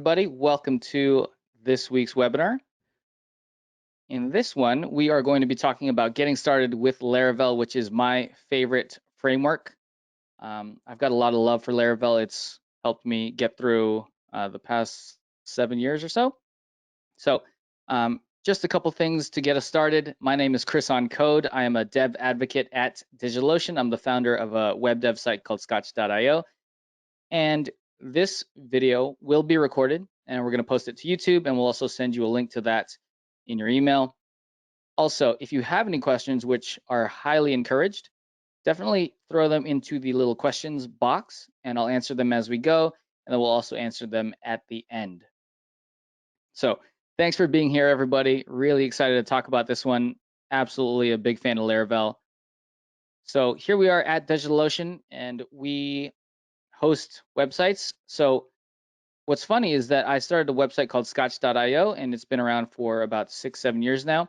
everybody. Welcome to this week's webinar. In this one, we are going to be talking about getting started with Laravel, which is my favorite framework. I've got a lot of love for Laravel. It's helped me get through the past 7 years or so. So just a couple things to get us started. My name is Chris on Code. I am a dev advocate at DigitalOcean. I'm the founder of a web dev site called scotch.io. And this video will be recorded and we're going to post it to YouTube, and we'll also send you a link to that in your email. Also, if you have any questions, which are highly encouraged, definitely throw them into the little questions box and I'll answer them as we go, and then we'll also answer them at the end. So thanks for being here, everybody. Really excited to talk about this one. Absolutely a big fan of Laravel. So here we are at DigitalOcean and we host websites. So what's funny is that I started a website called scotch.io and it's been around for about 6-7 years now.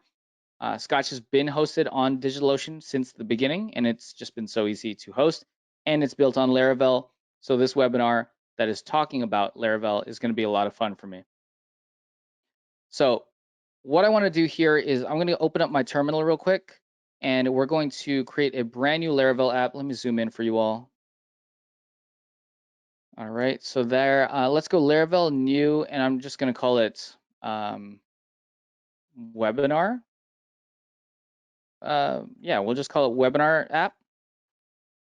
Scotch has been hosted on DigitalOcean since the beginning, and it's just been so easy to host, and it's built on Laravel. So this webinar that is talking about Laravel is going to be a lot of fun for me. So what I want to do here is I'm going to open up my terminal real quick, and we're going to create a brand new Laravel app. Let me zoom in for you all. All right, so there, let's go Laravel new, and I'm just going to call it webinar. Yeah, we'll just call it webinar app.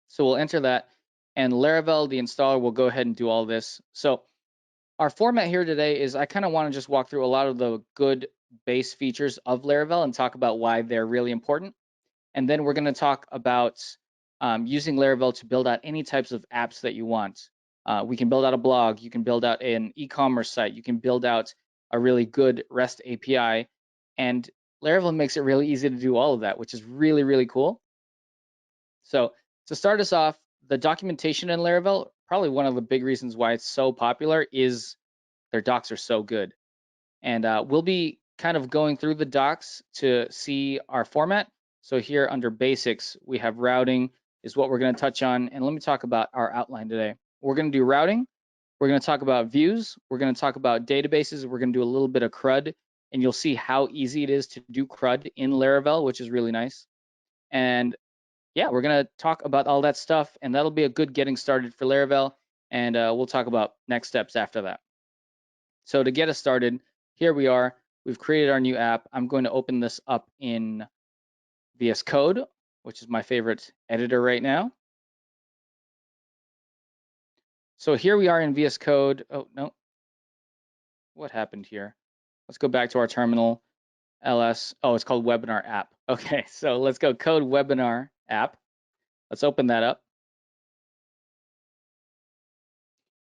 So we'll enter that, and Laravel, the installer, will go ahead and do all this. So our format here today is I kind of want to just walk through a lot of the good base features of Laravel and talk about why they're really important. And then we're going to talk about using Laravel to build out any types of apps that you want. We can build out a blog, you can build out an e-commerce site, you can build out a really good REST API, and Laravel makes it really easy to do all of that, which is really, really cool. So to start us off, the documentation in Laravel, probably one of the big reasons why it's so popular is their docs are so good. And we'll be kind of going through the docs to see our format. So here under basics, we have routing is what we're going to touch on. And let me talk about our outline today. We're going to do routing. We're going to talk about views. We're going to talk about databases. We're going to do a little bit of CRUD, and you'll see how easy it is to do CRUD in Laravel, which is really nice. And yeah, we're going to talk about all that stuff, and that'll be a good getting started for Laravel. And we'll talk about next steps after that. So to get us started, here we are. We've created our new app. I'm going to open this up in VS Code, which is my favorite editor right now. So here we are in VS Code. Oh, no. What happened here? Let's go back to our terminal. LS. Oh, it's called Webinar App. Okay, so let's go code Webinar App. Let's open that up.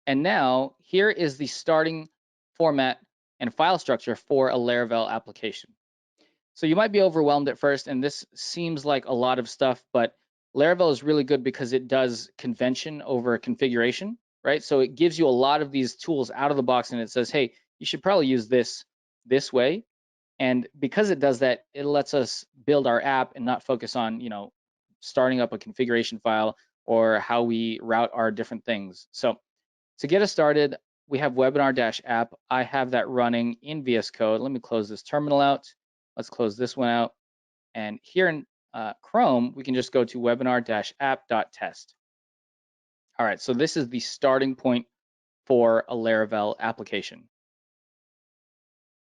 And now here is the starting format and file structure for a Laravel application. So you might be overwhelmed at first, and this seems like a lot of stuff, but Laravel is really good because it does convention over configuration, right? So it gives you a lot of these tools out of the box, and it says, hey, you should probably use this way. And because it does that, it lets us build our app and not focus on, starting up a configuration file or how we route our different things. So to get us started, we have webinar-app. I have that running in VS Code. Let me close this terminal out. Let's close this one out. And here in Chrome, we can just go to webinar-app.test. All right, so this is the starting point for a Laravel application.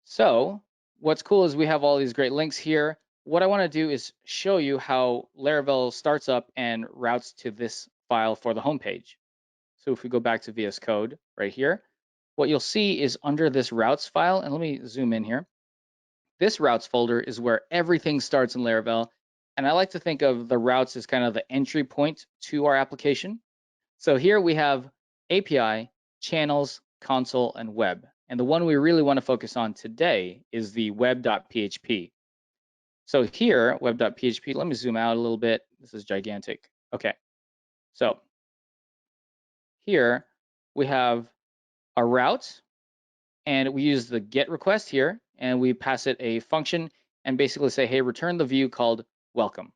So what's cool is we have all these great links here. What I want to do is show you how Laravel starts up and routes to this file for the homepage. So if we go back to VS Code right here, what you'll see is under this routes file, and let me zoom in here. This routes folder is where everything starts in Laravel. And I like to think of the routes as kind of the entry point to our application. So here we have API, channels, console, and web. And the one we really want to focus on today is the web.php. So here, web.php, let me zoom out a little bit. This is gigantic. Okay, so here we have a route, and we use the get request here, and we pass it a function and basically say, hey, return the view called welcome.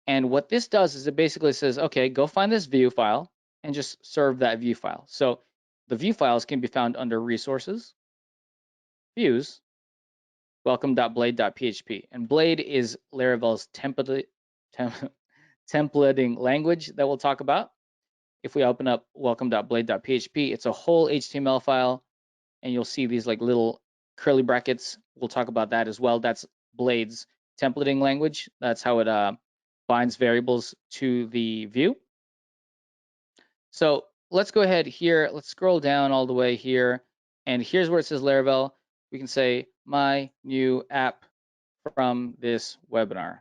And what this does is it basically says, okay, go find this view file and just serve that view file. So The view files can be found under Resources, Views, welcome.blade.php. And Blade is Laravel's templating language that we'll talk about. If we open up welcome.blade.php, it's a whole HTML file, and you'll see these like little curly brackets. We'll talk about that as well. That's Blade's templating language. That's how it binds variables to the view. So let's go ahead here. Let's scroll down all the way here. And here's where it says Laravel. We can say my new app from this webinar.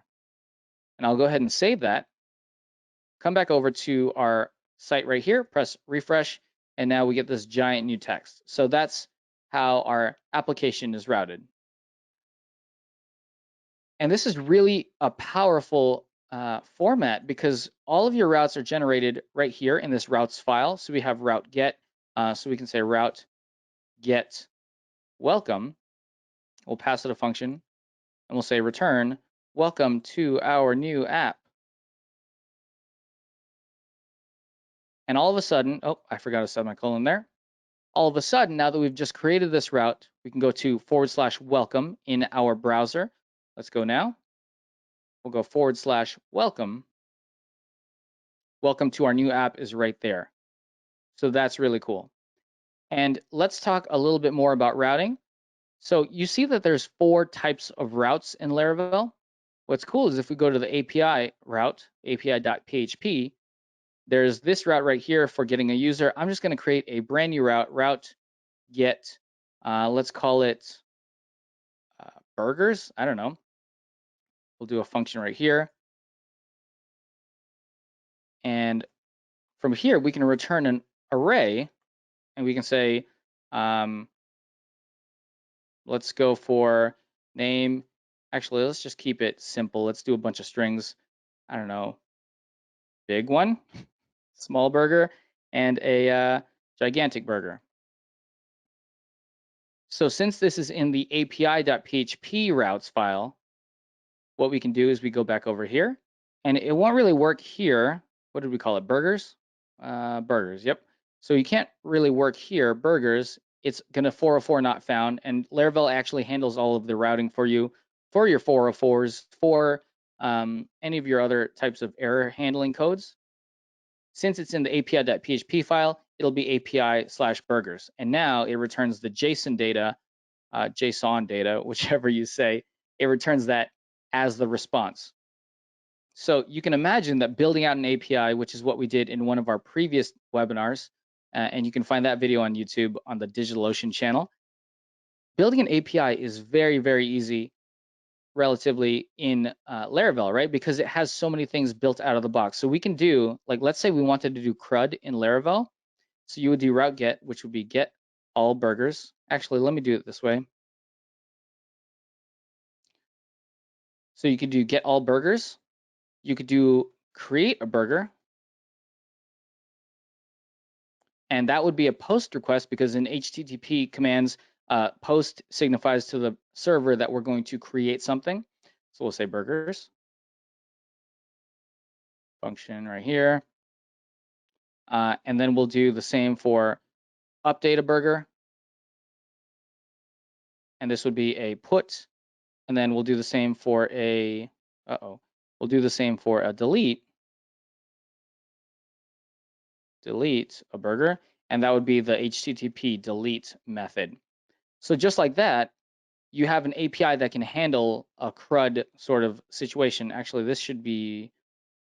And I'll go ahead and save that. Come back over to our site right here, press refresh, and now we get this giant new text. So that's how our application is routed. And this is really a powerful format because all of your routes are generated right here in this routes file. So we have route get, so we can say route get welcome. We'll pass it a function and we'll say return welcome to our new app. And all of a sudden, oh, I forgot to set my colon there. All of a sudden, now that we've just created this route, we can go to /welcome in our browser. Let's go now. We'll go /welcome. Welcome to our new app is right there. So that's really cool. And let's talk a little bit more about routing. So you see that there's 4 types of routes in Laravel. What's cool is if we go to the API route, api.php, there's this route right here for getting a user. I'm just going to create a brand new route, route get, let's call it burgers. I don't know. We'll do a function right here. And from here, we can return an array, and we can say, let's go for name. Actually, let's just keep it simple. Let's do a bunch of strings. I don't know, big one, small burger, and a gigantic burger. So since this is in the api.php routes file, what we can do is we go back over here, and it won't really work here. What did we call it? Burgers? Burgers, yep. So you can't really work here, burgers. It's gonna 404 not found, and Laravel actually handles all of the routing for you for your 404s, for any of your other types of error handling codes. Since it's in the api.php file, it'll be api/burgers. And now it returns the JSON data, whichever you say, it returns that as the response. So you can imagine that building out an API, which is what we did in one of our previous webinars, and you can find that video on YouTube on the DigitalOcean channel. Building an API is very, very easy relatively in Laravel, right? Because it has so many things built out of the box. So we can do, like, let's say we wanted to do CRUD in Laravel. So you would do route get, which would be get all burgers. Actually, let me do it this way. So you could do get all burgers. You could do create a burger. And that would be a post request because in HTTP commands, post signifies to the server that we're going to create something. So we'll say burgers. Function right here. And then we'll do the same for update a burger. And this would be a put. And then we'll do the same for a, we'll do the same for a delete. Delete a burger. And that would be the HTTP delete method. So just like that, you have an API that can handle a CRUD sort of situation. Actually, this should be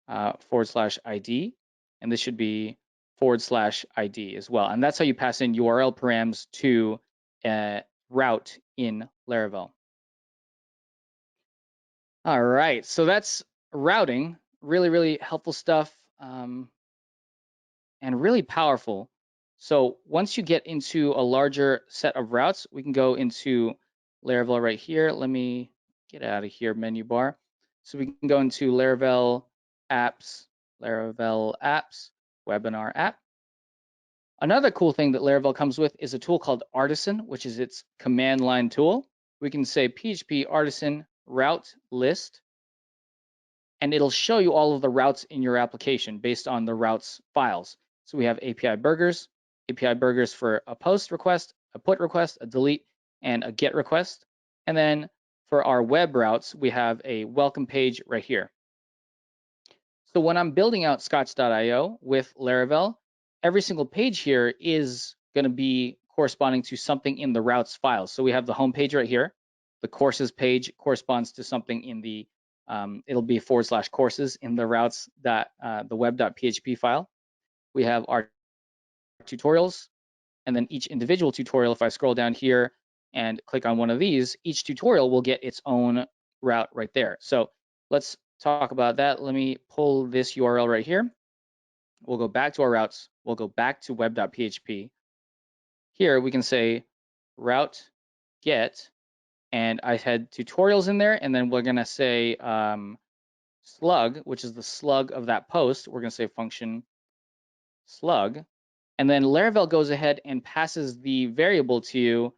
/ID, and this should be /ID as well. And that's how you pass in URL params to route in Laravel. All right, so that's routing. Really, really helpful stuff, and really powerful. So once you get into a larger set of routes, we can go into Laravel right here. Let me get out of here, menu bar. So we can go into Laravel apps, webinar app. Another cool thing that Laravel comes with is a tool called Artisan, which is its command line tool. We can say PHP artisan route list, and it'll show you all of the routes in your application based on the routes files. So we have API burgers, API burgers for a post request, a put request, a delete, and a get request. And then for our web routes, we have a welcome page right here. So when I'm building out Scotch.io with Laravel, every single page here is going to be corresponding to something in the routes file. So we have the home page right here. The courses page corresponds to something in the, it'll be /courses in the routes the web.php file. We have our tutorials, and then each individual tutorial, if I scroll down here and click on one of these, each tutorial will get its own route right there. So let's talk about that. Let me pull this URL right here. We'll go back to our routes. We'll go back to web.php. Here we can say route get, and I had tutorials in there, and then we're gonna say slug, which is the slug of that post. We're gonna say function slug, and then Laravel goes ahead and passes the variable to you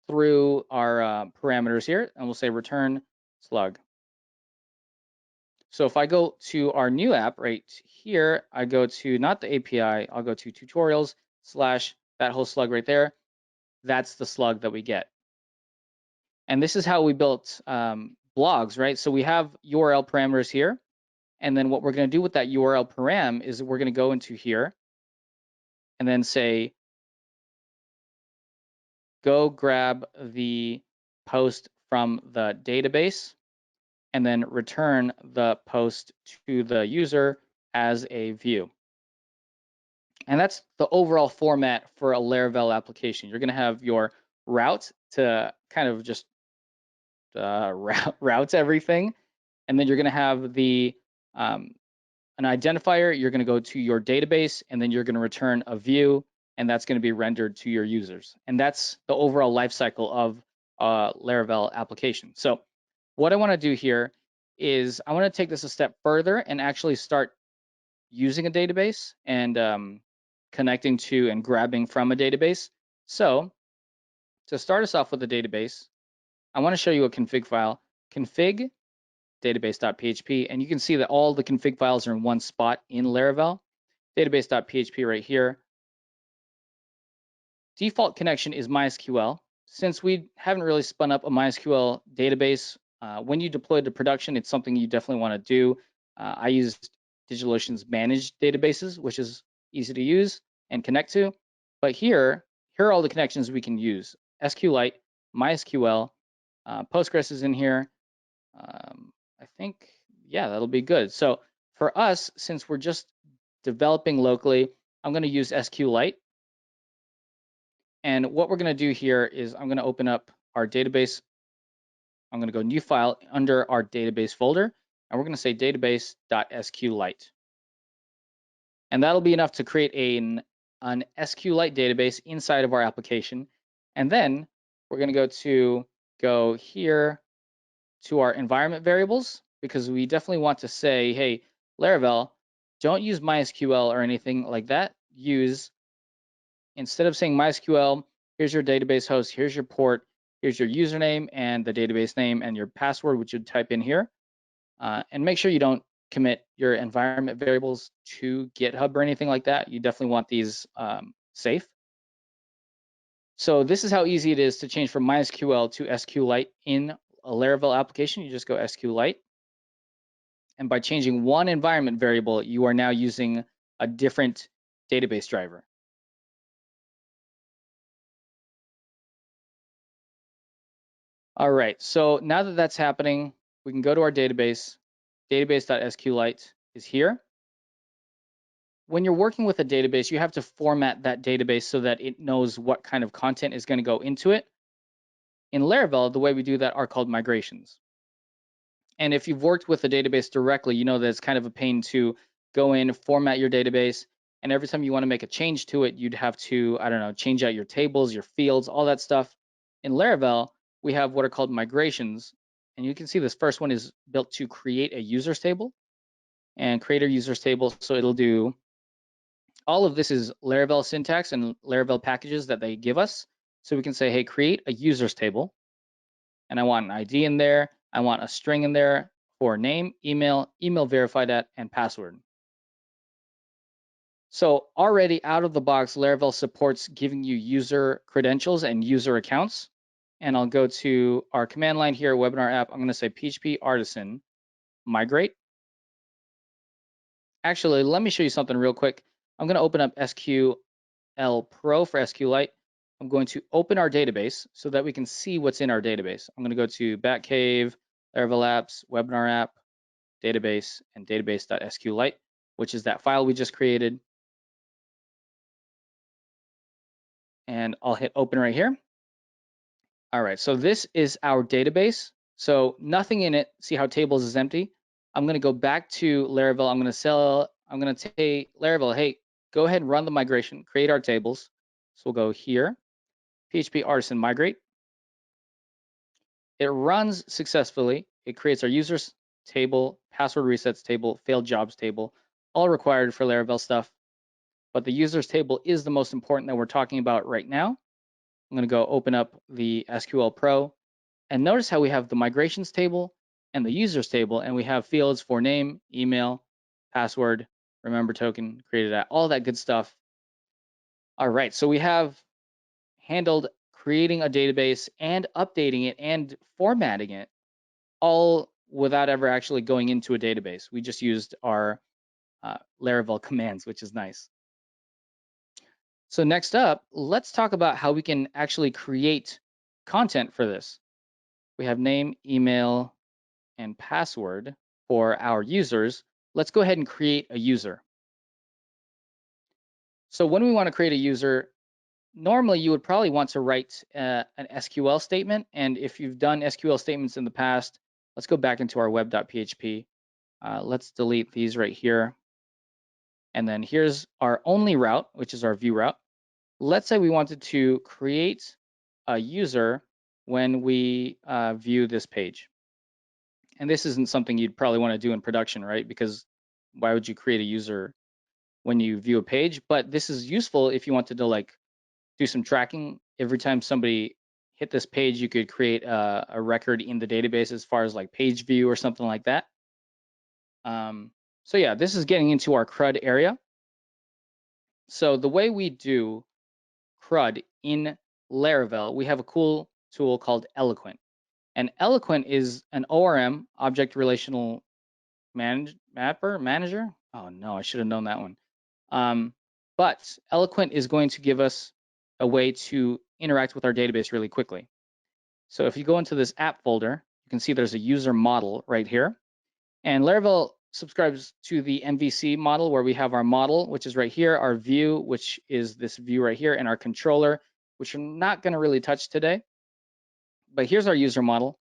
through our parameters here, and we'll say return slug. So if I go to our new app right here, I go to not the API, I'll go to tutorials / that whole slug right there. That's the slug that we get. And this is how we built blogs, right? So we have URL parameters here. And then what we're going to do with that URL param is we're going to go into here and then say, go grab the post from the database and then return the post to the user as a view. And that's the overall format for a Laravel application. You're going to have your route to kind of just route everything. And then you're going to have the an identifier. You're going to go to your database, and then you're going to return a view, and that's going to be rendered to your users. And that's the overall lifecycle of Laravel application. So what I want to do here is I want to take this a step further and actually start using a database and connecting to and grabbing from a database. So to start us off with a database, I want to show you a config file, config database.php, and you can see that all the config files are in one spot in Laravel. Database.php right here. Default connection is MySQL. Since we haven't really spun up a MySQL database, when you deploy to production, it's something you definitely want to do. I used DigitalOcean's managed databases, which is easy to use and connect to. But here are all the connections we can use. SQLite, MySQL, Postgres is in here. I think, yeah, that'll be good. So for us, since we're just developing locally, I'm going to use SQLite. And what we're going to do here is I'm going to open up our database. I'm going to go new file under our database folder, and we're going to say database.sqlite. And that'll be enough to create an SQLite database inside of our application. And then we're going to go here to our environment variables, because we definitely want to say, hey, Laravel, don't use MySQL or anything like that. Instead of saying MySQL, here's your database host, here's your port, here's your username and the database name and your password, which you'd type in here. And make sure you don't commit your environment variables to GitHub or anything like that. You definitely want these safe. So this is how easy it is to change from MySQL to SQLite in a Laravel application. You just go SQLite. And by changing one environment variable, you are now using a different database driver. All right, so now that that's happening, we can go to our database. Database.sqlite is here. When you're working with a database, you have to format that database so that it knows what kind of content is going to go into it. In Laravel, the way we do that are called migrations. And if you've worked with a database directly, you know that it's kind of a pain to go in, format your database, and every time you want to make a change to it, you'd have to, I don't know, change out your tables, your fields, all that stuff. In Laravel, we have what are called migrations. And you can see this first one is built to create a users table and create a users table. So it'll do, all of this is Laravel syntax and Laravel packages that they give us. So we can say, hey, create a users table. And I want an ID in there. I want a string in there for name, email verified at, and password. So already out of the box, Laravel supports giving you user credentials and user accounts. And I'll go to our command line here, webinar app. I'm going to say PHP artisan migrate. Actually, let me show you something real quick. I'm going to open up SQL Pro for SQLite. I'm going to open our database so that we can see what's in our database. I'm going to go to Batcave, Laravel apps, webinar app, database, and database.sqlite, which is that file we just created. And I'll hit open right here. All right, so this is our database. So nothing in it. See how tables is empty? I'm going to go back to Laravel. I'm going to say Laravel, hey, go ahead and run the migration, create our tables. So we'll go here, PHP artisan migrate. It runs successfully. It creates our users table, password resets table, failed jobs table, all required for Laravel stuff. But the users table is the most important that we're talking about right now. I'm going to go open up the SQL Pro. And notice how we have the migrations table and the users table, and we have fields for name, email, password, remember token, created at, all that good stuff. All right, so we have handled creating a database and updating it and formatting it all without ever actually going into a database. We just used our Laravel commands, which is nice. So next up, let's talk about how we can actually create content for this. We have name, email, and password for our users. Let's go ahead and create a user. So when we want to create a user, normally you would probably want to write an SQL statement. And if you've done SQL statements in the past, let's go back into our web.php. Let's delete these right here. And then here's our only route, which is our view route. Let's say we wanted to create a user when we view this page. And this isn't something you'd probably want to do in production, right? Because why would you create a user when you view a page? But this is useful if you wanted to like do some tracking. Every time somebody hit this page, you could create a record in the database as far as like page view or something like that. So yeah, this is getting into our CRUD area. So the way we do CRUD in Laravel, we have a cool tool called Eloquent. And Eloquent is an ORM, object relational manager. Oh no, I should have known that one. But Eloquent is going to give us a way to interact with our database really quickly. So if you go into this app folder, you can see there's a user model right here. And Laravel subscribes to the MVC model where we have our model, which is right here, our view, which is this view right here, and our controller, which we're not going to really touch today. But here's our user model.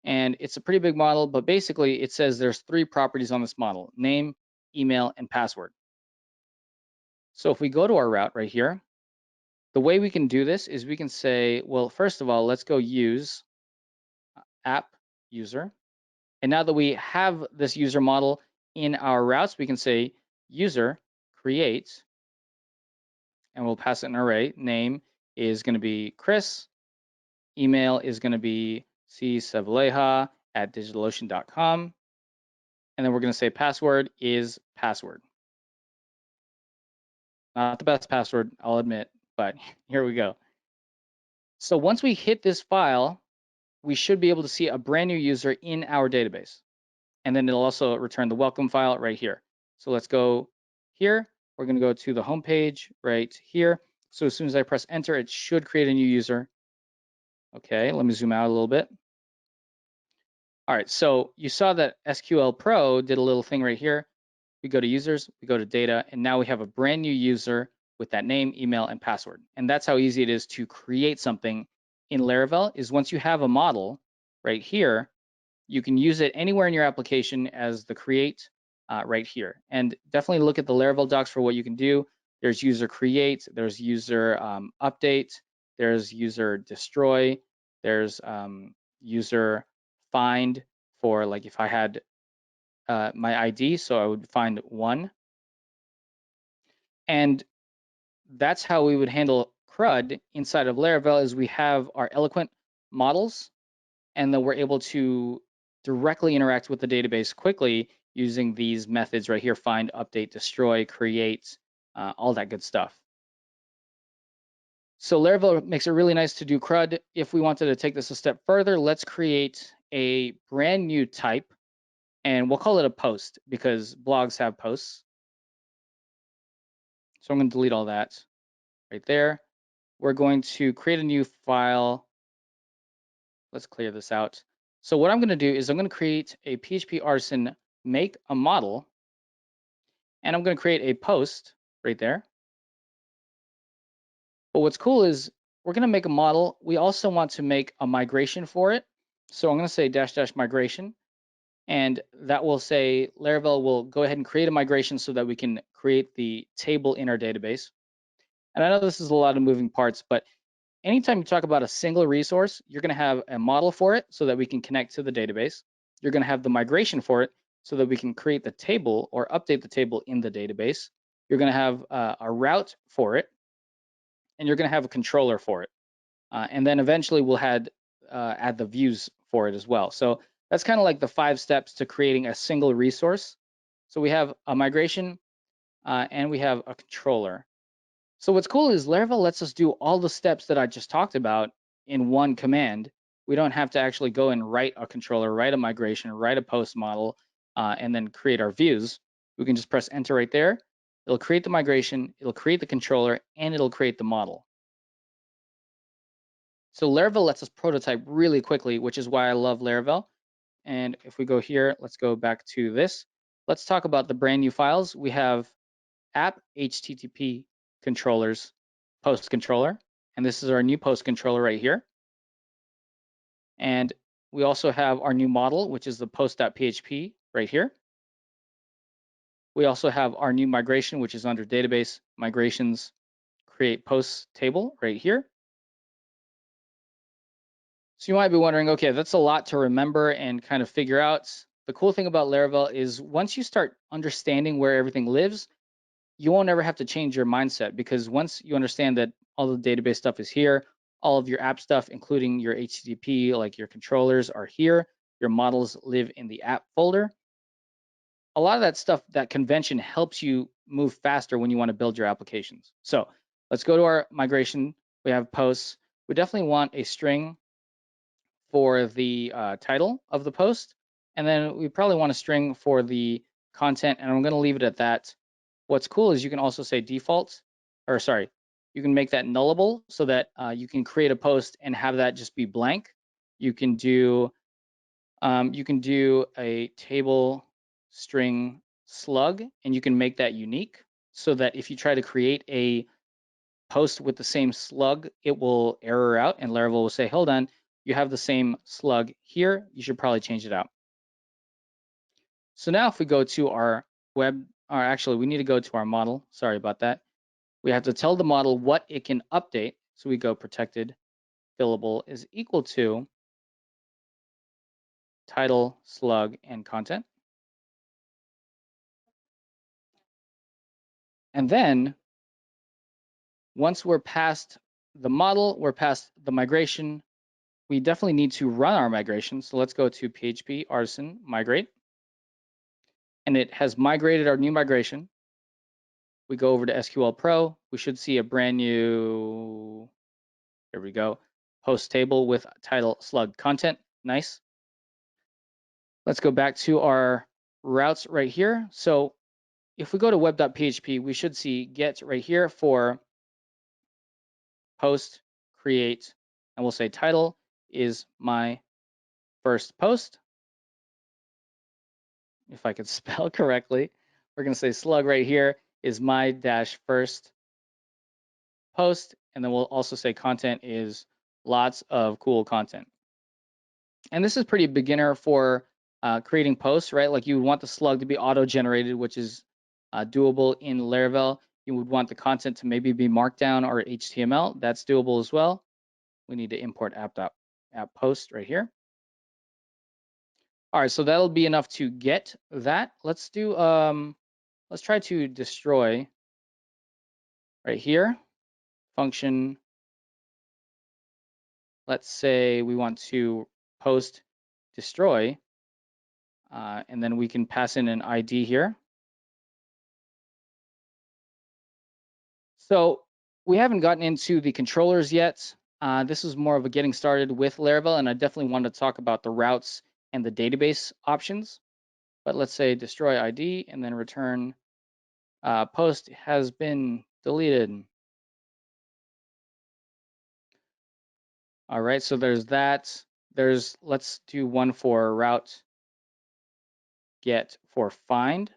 And it's a pretty big model, but basically it says there's 3 properties on this model: name, email, and password. So if we go to our route right here, the way we can do this is we can say, well, first of all, let's go use app user. And now that we have this user model in our routes, we can say user create, and we'll pass it an array. Name is going to be Chris. Email is going to be csavaleja@digitalocean.com. And then we're going to say password is password. Not the best password, I'll admit, but here we go. So once we hit this file, we should be able to see a brand new user in our database. And then it'll also return the welcome file right here. So let's go here. We're going to go to the home page right here. So as soon as I press enter, it should create a new user. Okay, let me zoom out a little bit. All right, so you saw that SQL Pro did a little thing right here. We go to users, we go to data, and now we have a brand new user with that name, email, and password. And that's how easy it is to create something in Laravel. Is once you have a model right here, you can use it anywhere in your application as the create right here. And definitely look at the Laravel docs for what you can do. There's user create, there's user update, there's user destroy, there's user find for like if I had my ID, so I would find 1. And that's how we would handle CRUD inside of Laravel is we have our Eloquent models, and then we're able to directly interact with the database quickly using these methods right here: find, update, destroy, create, all that good stuff. So Laravel makes it really nice to do CRUD. If we wanted to take this a step further, let's create a brand new type, and we'll call it a post because blogs have posts. So I'm going to delete all that right there. We're going to create a new file. Let's clear this out. So what I'm going to do is I'm going to create a PHP artisan make a model, and I'm going to create a post right there. But what's cool is we're going to make a model. We also want to make a migration for it. So I'm going to say -- migration, and that will say Laravel will go ahead and create a migration so that we can create the table in our database. And I know this is a lot of moving parts, but anytime you talk about a single resource, you're going to have a model for it so that we can connect to the database. You're going to have the migration for it so that we can create the table or update the table in the database. You're going to have a route for it, and you're going to have a controller for it. And then eventually we'll add the views for it as well. So that's kind of like the 5 steps to creating a single resource. So we have a migration and we have a controller. So what's cool is Laravel lets us do all the steps that I just talked about in one command. We don't have to actually go and write a controller, write a migration, write a post model, and then create our views. We can just press enter right there. It'll create the migration, it'll create the controller, and it'll create the model. So Laravel lets us prototype really quickly, which is why I love Laravel. And if we go here, let's go back to this. Let's talk about the brand new files. We have app HTTP controllers post controller, and this is our new post controller right here. And we also have our new model, which is the post.php right here. We also have our new migration, which is under database migrations, create posts table right here. So you might be wondering, okay, that's a lot to remember and kind of figure out. The cool thing about Laravel is once you start understanding where everything lives, you won't ever have to change your mindset, because once you understand that all the database stuff is here, all of your app stuff, including your HTTP, like your controllers, are here, your models live in the app folder. A lot of that stuff, that convention helps you move faster when you want to build your applications. So let's go to our migration. We have posts. We definitely want a string for the title of the post, and then we probably want a string for the content, and I'm going to leave it at that. What's cool is you can also say default, or sorry, you can make that nullable so that you can create a post and have that just be blank. You can do a table string slug, and you can make that unique so that if you try to create a post with the same slug, it will error out, and Laravel will say, hold on, you have the same slug here, you should probably change it out. So now if we go to our web, or actually we need to go to our model, sorry about that. We have to tell the model what it can update. So we go protected fillable is equal to title, slug, and content. And then once we're past the model, we're past the migration, we definitely need to run our migration. So let's go to PHP artisan migrate. And it has migrated our new migration. We go over to SQL Pro. We should see a brand new, here we go, post table with title, slug, content. Nice. Let's go back to our routes right here. So if we go to web.php, we should see get right here for post, create, and we'll say title is my first post. If I could spell correctly, we're going to say slug right here is my dash first post, and then we'll also say content is lots of cool content. And this is pretty beginner for creating posts, right? Like you would want the slug to be auto-generated, which is doable in Laravel. You would want the content to maybe be Markdown or HTML. That's doable as well. We need to import app post right here. All right, so that'll be enough to get that. Let's do let's try to destroy right here. Function. Let's say we want to post destroy, and then we can pass in an ID here. So we haven't gotten into the controllers yet. This is more of a getting started with Laravel, and I definitely want to talk about the routes and the database options. But let's say destroy ID and then return post has been deleted. All right, so there's that. Let's do one for route get for find.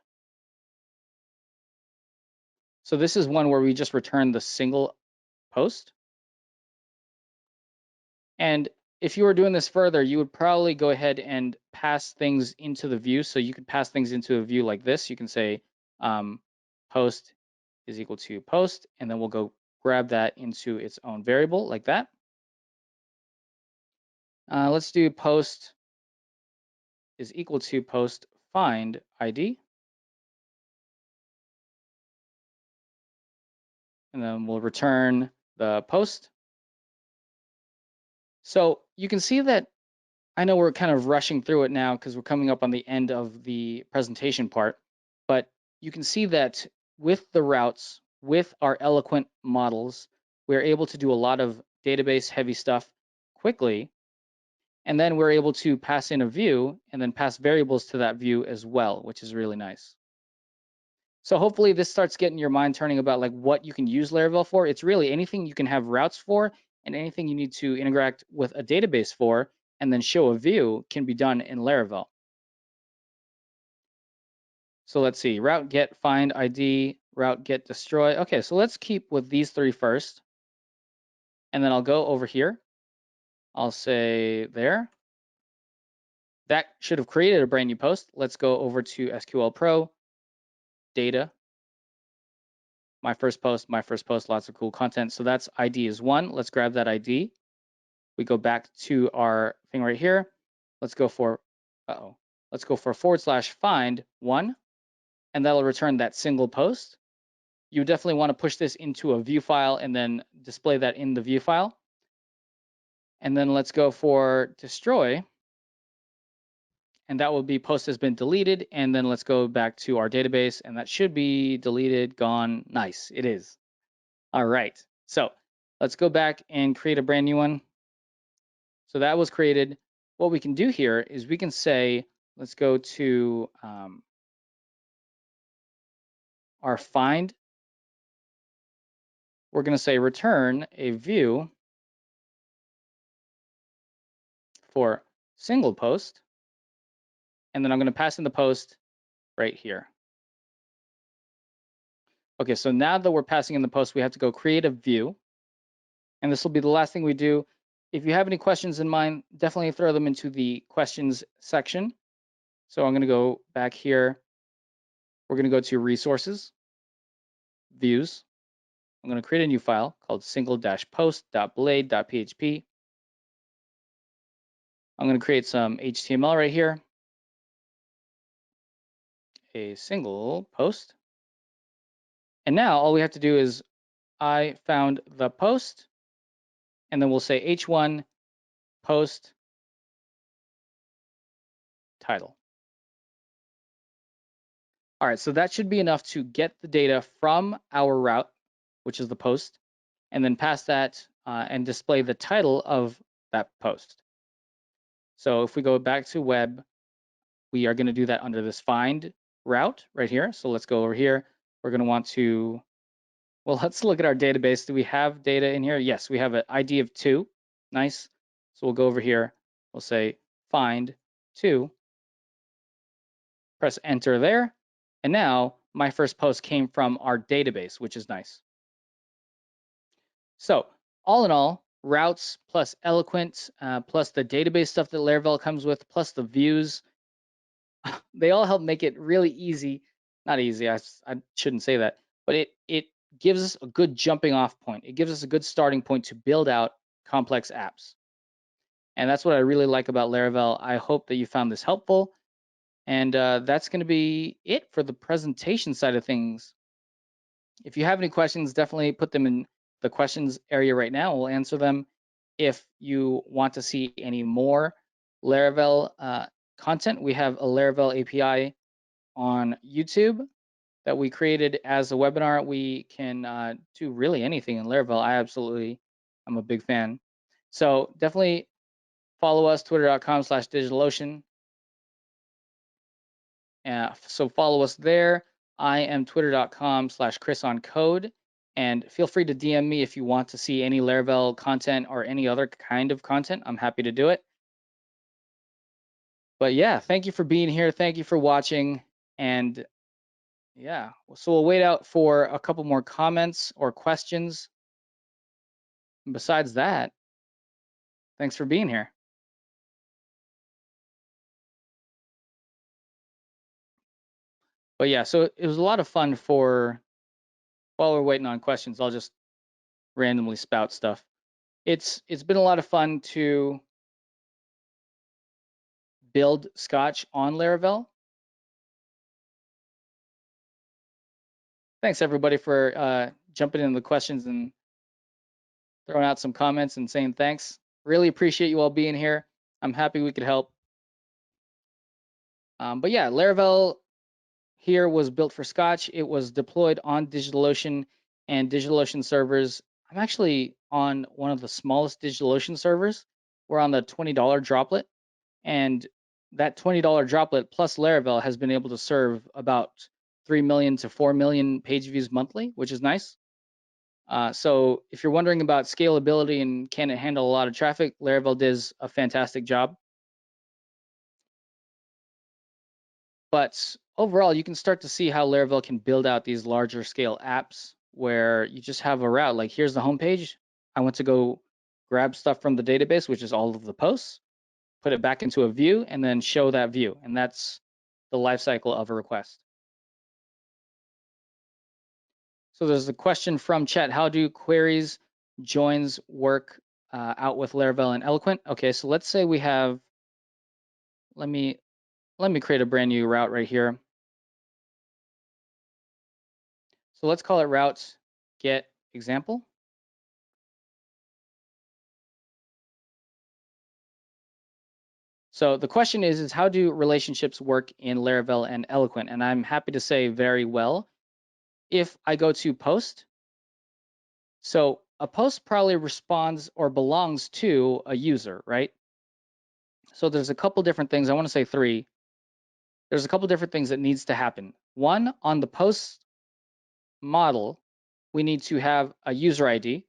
So this is one where we just return the single post. And if you were doing this further, you would probably go ahead and pass things into the view. So you could pass things into a view like this. You can say post is equal to post, and then we'll go grab that into its own variable like that. Let's do post is equal to post find ID. And then we'll return the post. So you can see that I know we're kind of rushing through it now because we're coming up on the end of the presentation part, but you can see that with the routes, with our Eloquent models, we're able to do a lot of database heavy stuff quickly. And then we're able to pass in a view and then pass variables to that view as well, which is really nice. So hopefully this starts getting your mind turning about like what you can use Laravel for. It's really anything you can have routes for, and anything you need to interact with a database for and then show a view can be done in Laravel. So let's see, route get find ID, route get destroy. Okay, so let's keep with these three first. And then I'll go over here. I'll say there. That should have created a brand new post. Let's go over to SQL Pro, data, my first post, lots of cool content. So that's ID is 1. Let's grab that ID. We go back to our thing right here. Let's go for, let's go for /find 1, and that'll return that single post. You definitely want to push this into a view file and then display that in the view file. And then let's go for destroy, and that will be post has been deleted. And then let's go back to our database, and that should be deleted, gone. Nice, it is. All right, so let's go back and create a brand new one. So that was created. What we can do here is we can say, let's go to our find. We're going to say return a view for single post. And then I'm going to pass in the post right here. Okay, so now that we're passing in the post, we have to go create a view. And this will be the last thing we do. If you have any questions in mind, definitely throw them into the questions section. So I'm going to go back here. We're going to go to resources, views. I'm going to create a new file called single-post.blade.php. I'm going to create some HTML right here. A single post. And now all we have to do is I found the post, and then we'll say h1 post title. All right, so that should be enough to get the data from our route, which is the post, and then pass that and display the title of that post. So if we go back to web, we are going to do that under this find route right here. So let's go over here. We're going to want to, well, let's look at our database. Do we have data in here? Yes, we have an ID of 2. Nice. So we'll go over here. We'll say find 2. Press enter there. And now my first post came from our database, which is nice. So all in all, routes plus Eloquent, plus the database stuff that Laravel comes with, plus the views, they all help make it really easy. Not easy, I shouldn't say that, but it gives us a good jumping off point. It gives us a good starting point to build out complex apps. And that's what I really like about Laravel. I hope that you found this helpful. And that's going to be it for the presentation side of things. If you have any questions, definitely put them in the questions area right now. We'll answer them. If you want to see any more Laravel content, we have a Laravel API on YouTube. that we created as a webinar. We can do really anything in Laravel. I'm a big fan. So definitely follow us, twitter.com/DigitalOcean. So follow us there. I am twitter.com/ChrisOnCode. And feel free to DM me if you want to see any Laravel content or any other kind of content. I'm happy to do it. But yeah, thank you for being here. Thank you for watching. And yeah, so we'll wait out for a couple more comments or questions. And besides that, thanks for being here. But yeah, so it was a lot of fun while we're waiting on questions, I'll just randomly spout stuff. It's been a lot of fun to build Scotch on Laravel. Thanks everybody for jumping into the questions and throwing out some comments and saying thanks. Really appreciate you all being here. I'm happy we could help. But yeah, Laravel here was built for Scotch. It was deployed on DigitalOcean and DigitalOcean servers. I'm actually on one of the smallest DigitalOcean servers. We're on the $20 droplet, and that $20 droplet plus Laravel has been able to serve about 3 million to 4 million page views monthly, which is nice. So if you're wondering about scalability and can it handle a lot of traffic, Laravel does a fantastic job. But overall, you can start to see how Laravel can build out these larger scale apps where you just have a route. Like here's the homepage. I want to go grab stuff from the database, which is all of the posts, put it back into a view, and then show that view. And that's the lifecycle of a request. So there's a question from chat. How do queries, joins work out with Laravel and Eloquent? Okay, so let's say we have, let me create a brand new route right here. So let's call it route get example. So the question is how do relationships work in Laravel and Eloquent? And I'm happy to say very well. If I go to post, so a post probably responds or belongs to a user, right? So there's a couple different things. I want to say three. There's a couple different things that needs to happen. One, on the post model, we need to have a user ID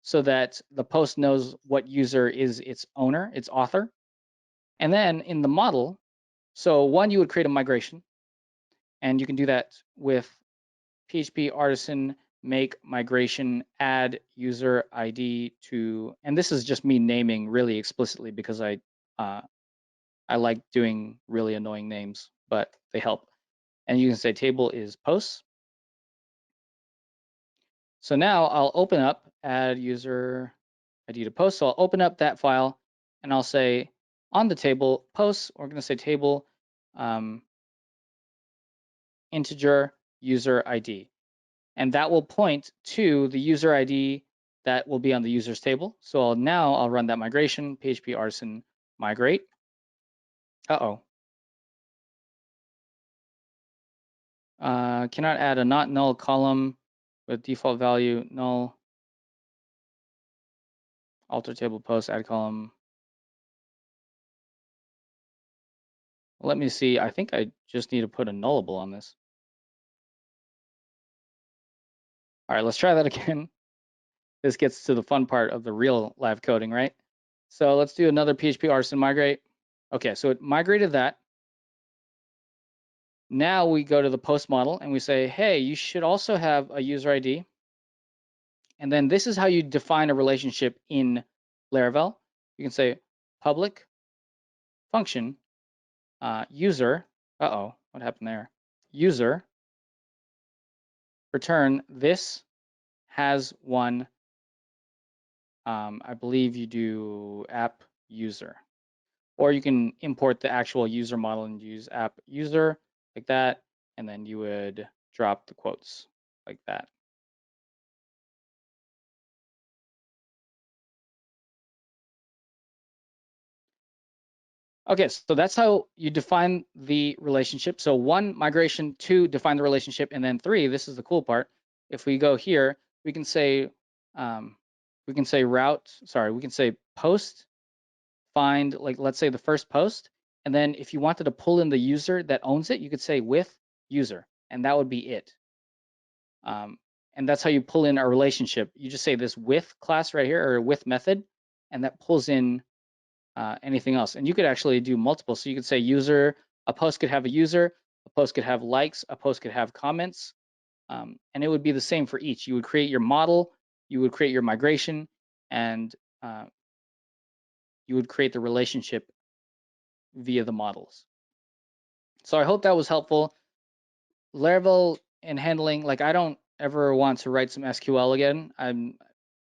so that the post knows what user is its owner, its author. And then in the model, so one, you would create a migration, and you can do that with PHP artisan make migration add user ID to, and this is just me naming really explicitly because I like doing really annoying names, but they help. And you can say table is posts. So now I'll open up add user ID to post. So I'll open up that file and I'll say on the table posts, we're going to say table integer user ID. And that will point to the user ID that will be on the users table. So I'll run that migration, PHP artisan migrate. Cannot add a not null column with default value null. Alter table post, add column. Let me see. I think I just need to put a nullable on this. All right, let's try that again. This gets to the fun part of the real live coding, right? So let's do another PHP artisan migrate. Okay, so it migrated that. Now we go to the post model and we say, hey, you should also have a user ID. And then this is how you define a relationship in Laravel. You can say public function user. What happened there? User return this has one. I believe you do app user, or you can import the actual user model and use app user like that, and then you would drop the quotes like that. Okay, so that's how you define the relationship. So 1, migration; 2, define the relationship; and then 3, this is the cool part. If we go here, we can say we can say post, find, like, let's say the first post, and then if you wanted to pull in the user that owns it, you could say with user, and that would be it. And that's how you pull in a relationship. You just say this with class right here, or with method, and that pulls in anything else. And you could actually do multiple. So you could say user, a post could have a user, a post could have likes, a post could have comments, and it would be the same for each. You would create your model, you would create your migration, and you would create the relationship via the models. So I hope that was helpful. Laravel and handling, like, I don't ever want to write some SQL again. I'm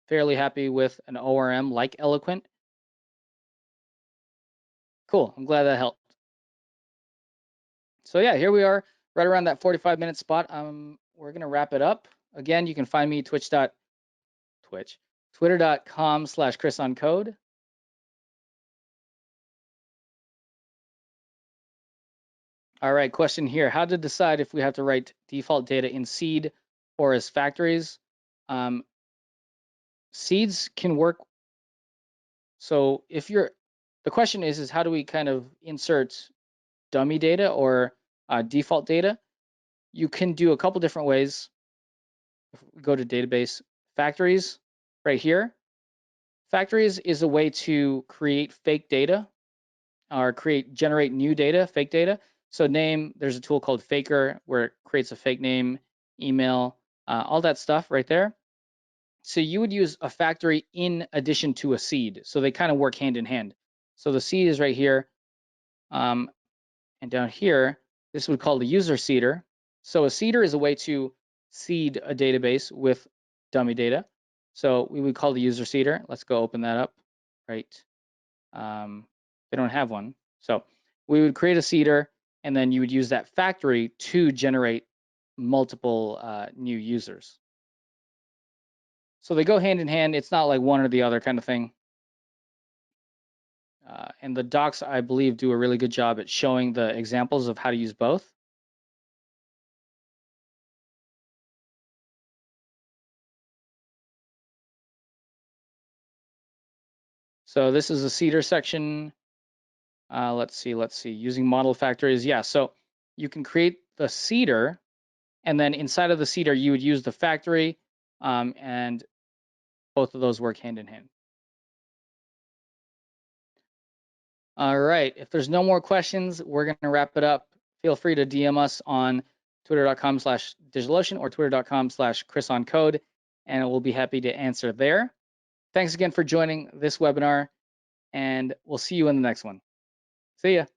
fairly happy with an ORM like Eloquent. Cool, I'm glad that helped. So yeah, here we are, right around that 45-minute spot. We're gonna wrap it up. Again, you can find me twitter.com/ChrisOnCode. All right, question here: how to decide if we have to write default data in seed or as factories? Seeds can work. So if the question is how do we kind of insert dummy data or default data? You can do a couple different ways. If we go to database, factories right here. Factories is a way to create fake data or generate new data, fake data. So there's a tool called Faker where it creates a fake name, email, all that stuff right there. So you would use a factory in addition to a seed. So they kind of work hand in hand. So the seed is right here. And down here, this would call the user seeder. So a seeder is a way to seed a database with dummy data. So we would call the user seeder. Let's go open that up. Right. They don't have one. So we would create a seeder, and then you would use that factory to generate multiple new users. So they go hand in hand. It's not like one or the other kind of thing. And the docs, I believe, do a really good job at showing the examples of how to use both. So this is a seeder section. Let's see, using model factories. Yeah, so you can create the seeder, and then inside of the seeder, you would use the factory, and both of those work hand in hand. All right, if there's no more questions, we're gonna wrap it up. Feel free to DM us on twitter.com/DigitalOcean or twitter.com/ChrisOnCode, and we'll be happy to answer there. Thanks again for joining this webinar, and we'll see you in the next one. See ya.